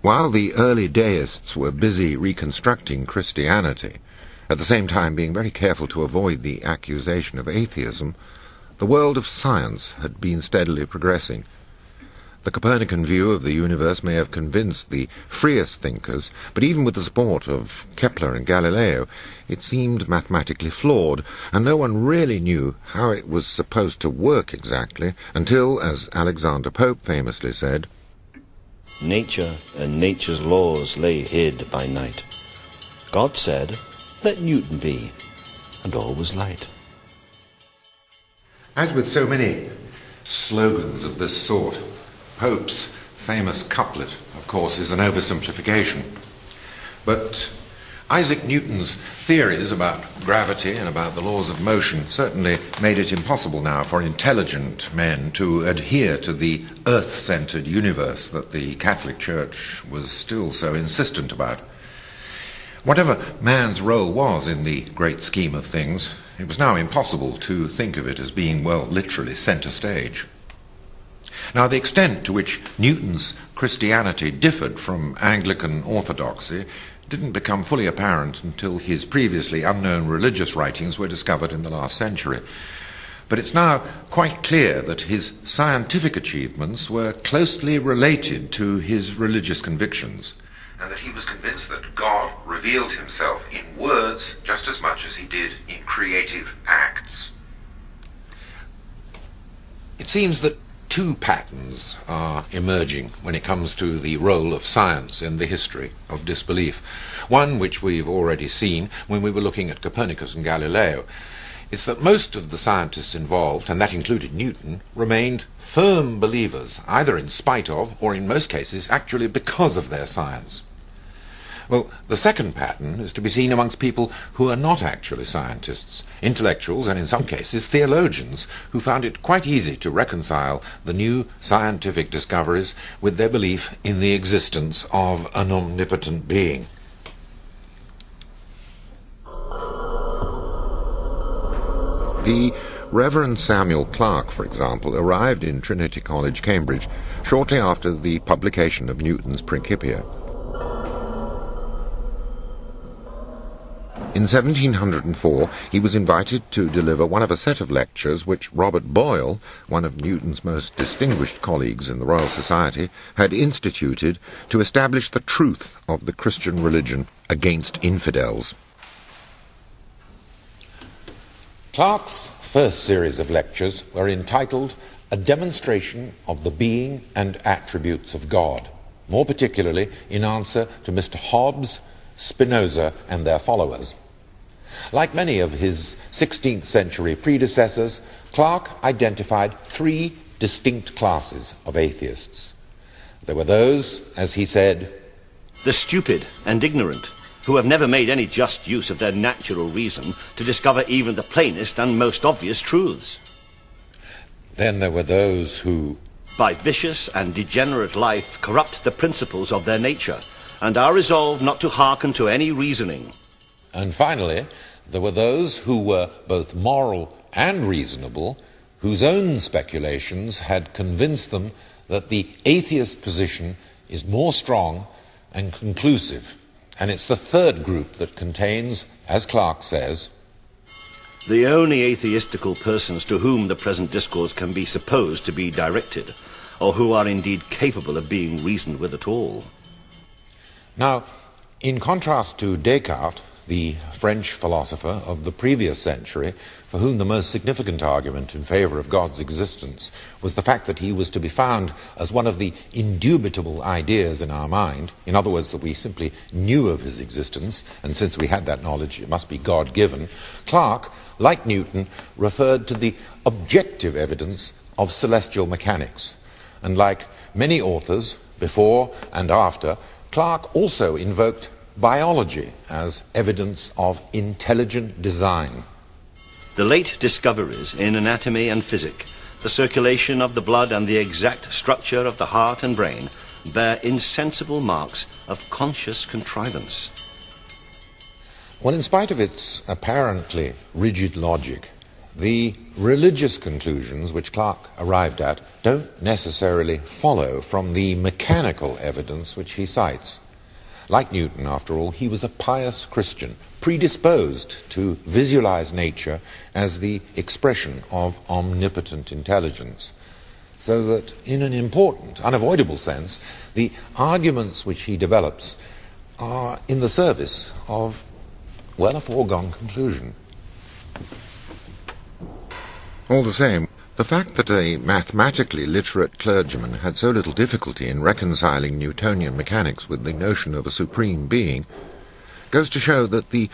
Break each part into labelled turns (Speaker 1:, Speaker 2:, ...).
Speaker 1: While the early deists were busy reconstructing Christianity, at the same time being very careful to avoid the accusation of atheism, the world of science had been steadily progressing. The Copernican view of the universe may have convinced the freest thinkers, but even with the support of Kepler and Galileo, it seemed mathematically flawed, and no one really knew how it was supposed to work exactly until, as Alexander Pope famously said,
Speaker 2: "Nature and nature's laws lay hid by night. God said, 'Let Newton be,' and all was light."
Speaker 1: As with so many slogans of this sort, Pope's famous couplet, of course, is an oversimplification. But Isaac Newton's theories about gravity and about the laws of motion certainly made it impossible now for intelligent men to adhere to the earth-centered universe that the Catholic Church was still so insistent about. Whatever man's role was in the great scheme of things, it was now impossible to think of it as being, well, literally center stage. Now, the extent to which Newton's Christianity differed from Anglican orthodoxy didn't become fully apparent until his previously unknown religious writings were discovered in the last century. But it's now quite clear that his scientific achievements were closely related to his religious convictions, and that he was convinced that God revealed himself in words just as much as he did in creative acts. It seems that two patterns are emerging when it comes to the role of science in the history of disbelief. One which we've already seen when we were looking at Copernicus and Galileo is that most of the scientists involved, and that included Newton, remained firm believers, either in spite of, or in most cases, actually because of their science. Well, the second pattern is to be seen amongst people who are not actually scientists, intellectuals and in some cases theologians, who found it quite easy to reconcile the new scientific discoveries with their belief in the existence of an omnipotent being. The Reverend Samuel Clarke, for example, arrived in Trinity College, Cambridge, shortly after the publication of Newton's Principia. In 1704, he was invited to deliver one of a set of lectures which Robert Boyle, one of Newton's most distinguished colleagues in the Royal Society, had instituted to establish the truth of the Christian religion against infidels. Clarke's first series of lectures were entitled A Demonstration of the Being and Attributes of God, more particularly in answer to Mr. Hobbes, Spinoza, and their followers. Like many of his 16th century predecessors, Clarke identified three distinct classes of atheists. There were those, as he said,
Speaker 2: "the stupid and ignorant, who have never made any just use of their natural reason to discover even the plainest and most obvious truths.
Speaker 1: Then there were those who,
Speaker 2: by vicious and degenerate life, corrupt the principles of their nature, and are resolved not to hearken to any reasoning.
Speaker 1: And finally, there were those who were both moral and reasonable, whose own speculations had convinced them that the atheist position is more strong and conclusive. And it's the third group that contains, as Clarke says,
Speaker 2: the only atheistical persons to whom the present discourse can be supposed to be directed, or who are indeed capable of being reasoned with at all.
Speaker 1: Now, in contrast to Descartes, the French philosopher of the previous century, for whom the most significant argument in favor of God's existence was the fact that he was to be found as one of the indubitable ideas in our mind, in other words, that we simply knew of his existence, and since we had that knowledge, it must be God-given, Clarke, like Newton, referred to the objective evidence of celestial mechanics. And like many authors, before and after, Clarke also invoked biology as evidence of intelligent design.
Speaker 2: The late discoveries in anatomy and physic, the circulation of the blood and the exact structure of the heart and brain bear insensible marks of conscious contrivance.
Speaker 1: Well, in spite of its apparently rigid logic, the religious conclusions which Clarke arrived at don't necessarily follow from the mechanical evidence which he cites. Like Newton, after all, he was a pious Christian, predisposed to visualize nature as the expression of omnipotent intelligence. So that, in an important, unavoidable sense, the arguments which he develops are in the service of, well, a foregone conclusion. All the same, the fact that a mathematically literate clergyman had so little difficulty in reconciling Newtonian mechanics with the notion of a supreme being goes to show that the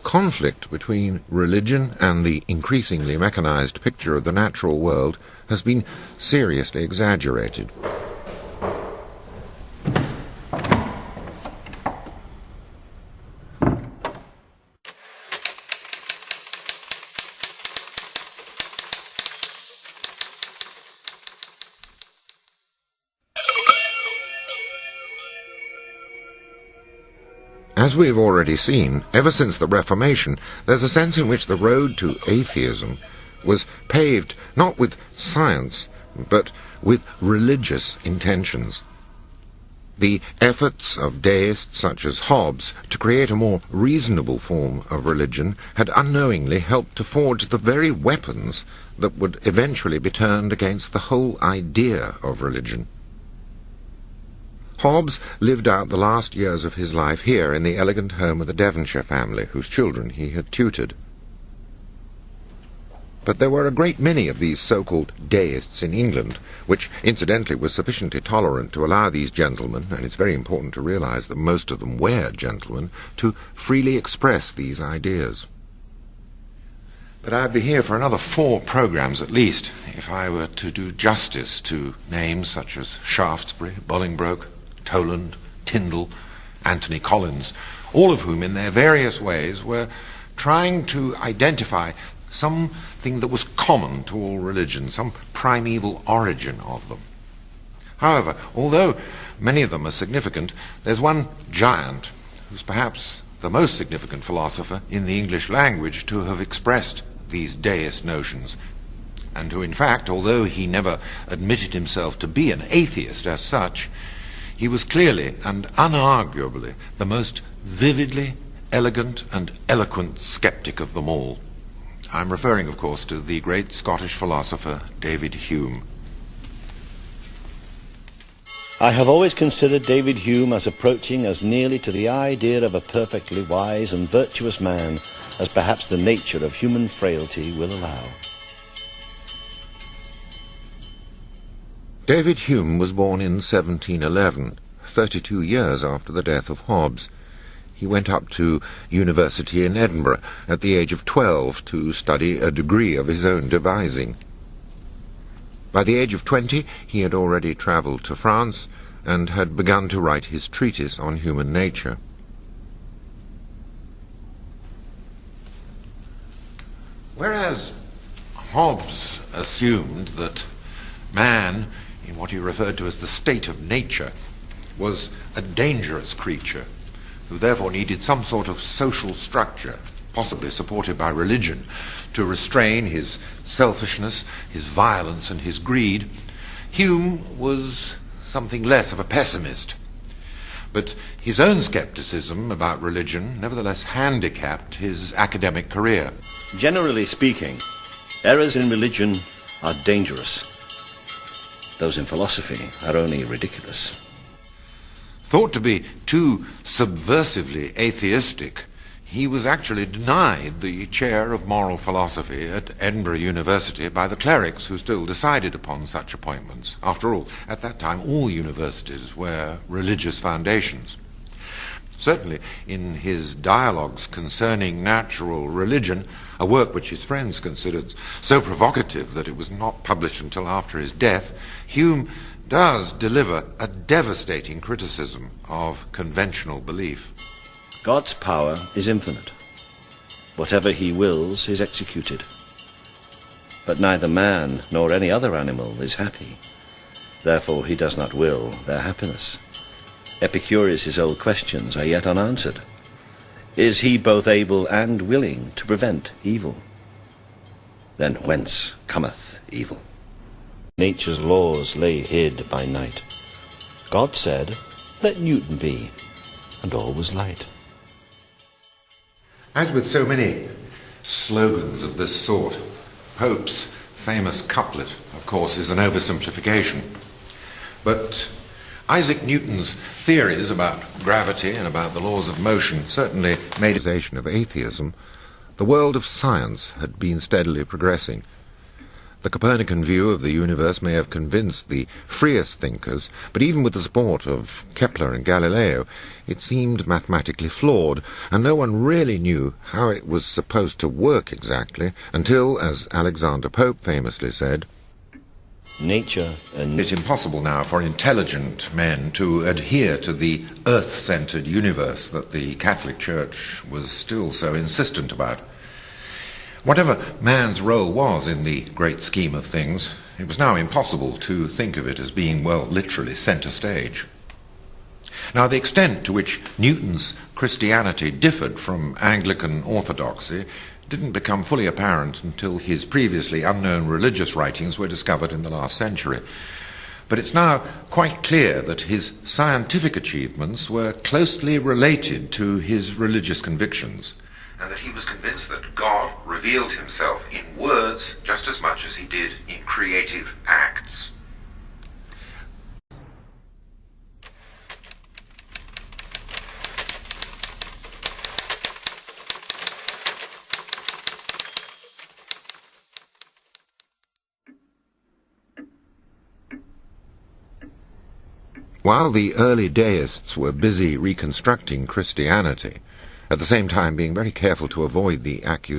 Speaker 1: conflict between religion and the increasingly mechanized picture of the natural world has been seriously exaggerated. As we have already seen, ever since the Reformation, there's a sense in which the road to atheism was paved not with science, but with religious intentions. The efforts of deists such as Hobbes to create a more reasonable form of religion had unknowingly helped to forge the very weapons that would eventually be turned against the whole idea of religion. Hobbes lived out the last years of his life here in the elegant home of the Devonshire family, whose children he had tutored. But there were a great many of these so-called deists in England, which incidentally was sufficiently tolerant to allow these gentlemen, and it's very important to realize that most of them were gentlemen, to freely express these ideas. But I'd be here for another 4 programs at least, if I were to do justice to names such as Shaftesbury, Bolingbroke, Toland, Tyndall, Anthony Collins, all of whom in their various ways were trying to identify something that was common to all religions, some primeval origin of them. However, although many of them are significant, there's one giant who's perhaps the most significant philosopher in the English language to have expressed these deist notions, and who in fact, although he never admitted himself to be an atheist as such, he was clearly and unarguably the most vividly elegant and eloquent skeptic of them all. I'm referring, of course, to the great Scottish philosopher David Hume.
Speaker 2: I have always considered David Hume as approaching as nearly to the idea of a perfectly wise and virtuous man as perhaps the nature of human frailty will allow.
Speaker 1: David Hume was born in 1711, 32 years after the death of Hobbes. He went up to university in Edinburgh at the age of 12 to study a degree of his own devising. By the age of 20, he had already travelled to France and had begun to write his treatise on human nature. Whereas Hobbes assumed that man, in what he referred to as the state of nature, was a dangerous creature, who therefore needed some sort of social structure, possibly supported by religion, to restrain his selfishness, his violence, and his greed, Hume was something less of a pessimist. But his own skepticism about religion nevertheless handicapped his academic career.
Speaker 2: Generally speaking, errors in religion are dangerous. Those in philosophy are only ridiculous.
Speaker 1: Thought to be too subversively atheistic, he was actually denied the chair of moral philosophy at Edinburgh University by the clerics who still decided upon such appointments. After all, at that time, all universities were religious foundations. Certainly, in his dialogues concerning natural religion, a work which his friends considered so provocative that it was not published until after his death, Hume does deliver a devastating criticism of conventional belief.
Speaker 2: God's power is infinite. Whatever he wills is executed. But neither man nor any other animal is happy. Therefore he does not will their happiness. Epicurus' old questions are yet unanswered. Is he both able and willing to prevent evil? then whence cometh evil? Nature's laws lay hid by night. God said, let Newton be, and all was light.
Speaker 1: As with so many slogans of this sort, Pope's famous couplet, of course, is an oversimplification. But Isaac Newton's theories about gravity and about the laws of motion certainly made a realization of atheism. The world of science had been steadily progressing. The Copernican view of the universe may have convinced the freest thinkers, but even with the support of Kepler and Galileo, it seemed mathematically flawed, and no one really knew how it was supposed to work exactly until, as Alexander Pope famously said,
Speaker 2: nature and
Speaker 1: it's impossible now for intelligent men to adhere to the earth-centered universe that the Catholic Church was still so insistent about. Whatever man's role was in the great scheme of things, it was now impossible to think of it as being, well, literally centre stage. Now, the extent to which Newton's Christianity differed from Anglican orthodoxy didn't become fully apparent until his previously unknown religious writings were discovered in the last century. But it's now quite clear that his scientific achievements were closely related to his religious convictions, and that he was convinced that God revealed himself in words just as much as he did in creative acts. While the early deists were busy reconstructing Christianity, at the same time being very careful to avoid the accusation